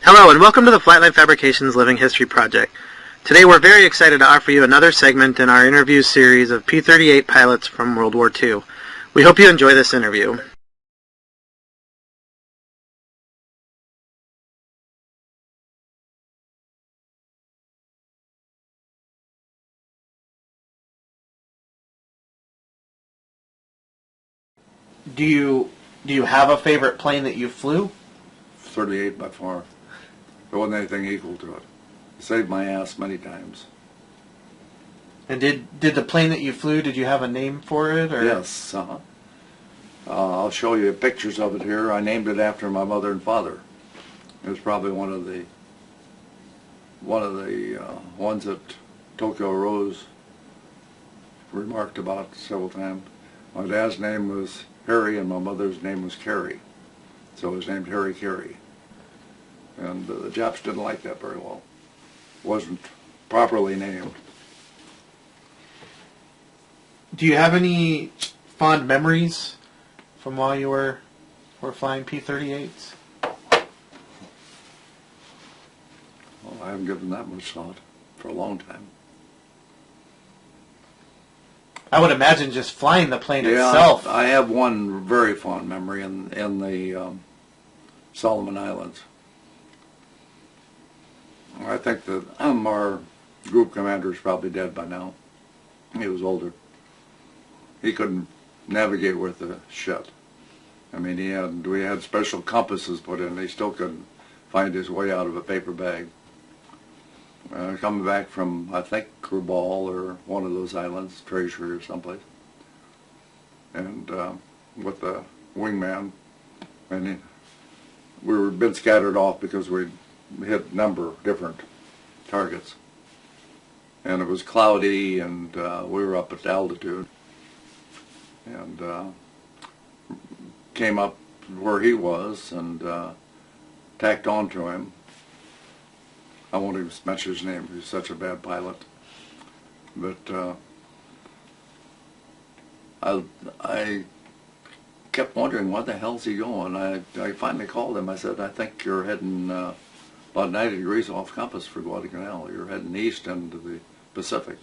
Hello and welcome to the Flightline Fabrications Living History Project. Today we're very excited to offer you another segment in our interview series of P-38 pilots from World War II. We hope you enjoy this interview. Do you have a favorite plane that you flew? 38 by far. There wasn't anything equal to it. It saved my ass many times. And did the plane that you flew, did you have a name for it? Or? Yes. I'll show you pictures of it here. I named it after my mother and father. It was probably one of the ones that Tokyo Rose remarked about several times. My dad's name was Harry and my mother's name was Carrie. So it was named Harry Carey. And the Japs didn't like that very well. It wasn't properly named. Do you have any fond memories from while you were flying P-38s? Well, I haven't given that much thought for a long time. I would imagine just flying the plane itself. I have one very fond memory in the Solomon Islands. I think that our group commander is probably dead by now. He was older. He couldn't navigate with the ship. I mean, we had special compasses put in. He still couldn't find his way out of a paper bag. Coming back from, I think, Crubal or one of those islands, Treasury or someplace, and with the wingman, and we were a bit scattered off because we hit a number of different targets, and it was cloudy, and we were up at altitude, and came up where he was and tacked onto him. I won't even mention his name. He's such a bad pilot. But I kept wondering, what the hell's he going? I finally called him. I said, I think you're heading about 90 degrees off compass for Guadalcanal. You're heading east into the Pacific.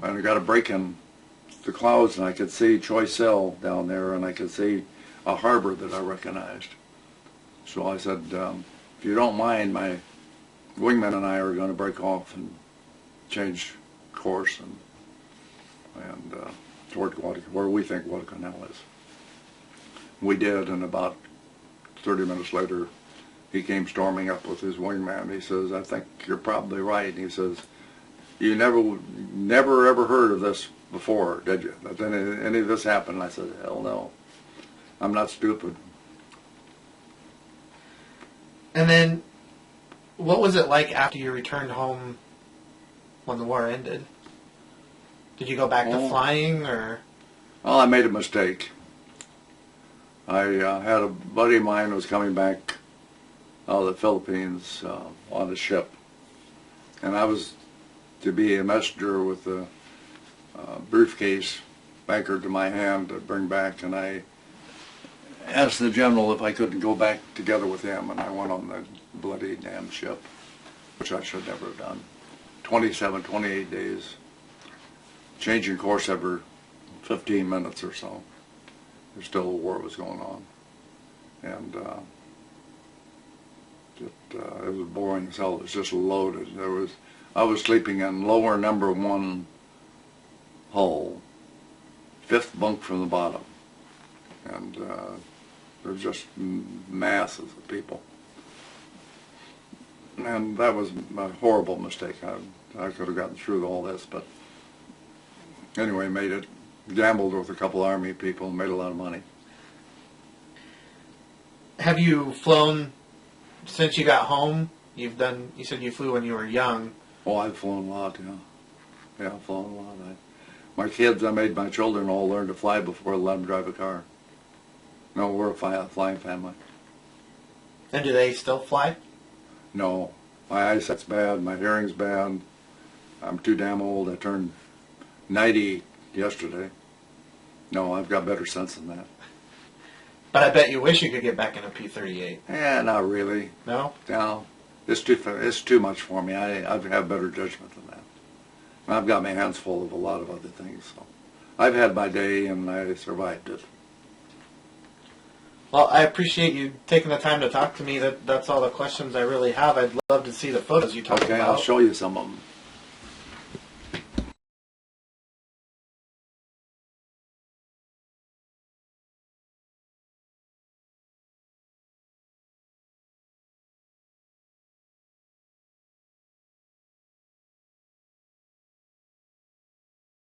And I got a break in the clouds, and I could see Choiseul down there, and I could see a harbor that I recognized. So I said, if you don't mind, my wingman and I are going to break off and change course and toward where we think Guadalcanal is. We did, and about 30 minutes later, he came storming up with his wingman. He says, I think you're probably right. And he says, you never ever heard of this before, did you? That any of this happened? And I said, hell no. I'm not stupid. And then, what was it like after you returned home when the war ended? Did you go back to flying, or? Well, I made a mistake. I had a buddy of mine who was coming back out of the Philippines on a ship, and I was to be a messenger with a briefcase anchored to my hand to bring back, and I asked the general if I couldn't go back together with him, and I went on the bloody damn ship, which I should never have done. 27, 28 days, changing course every 15 minutes or so. There's still a war was going on, and it was boring as hell. It was just loaded. I was sleeping in lower number 1 hull, 5th bunk from the bottom, and there were just masses of people. And that was a horrible mistake. I could have gotten through all this, but anyway, made it. Gambled with a couple Army people and made a lot of money. Have you flown since you got home? You said you flew when you were young. Oh, I've flown a lot, yeah. Yeah, I've flown a lot. My kids, I made my children all learn to fly before I let them drive a car. No, we're a flying family. And do they still fly? No. My eyesight's bad, my hearing's bad. I'm too damn old. I turned 90 yesterday. No, I've got better sense than that. But I bet you wish you could get back in a P-38. Yeah, not really. No? No, it's too much for me. I have better judgment than that. And I've got my hands full of a lot of other things. So I've had my day, and I survived it. Well, I appreciate you taking the time to talk to me. That's all the questions I really have. I'd love to see the photos you talked about. Okay, I'll show you some of them.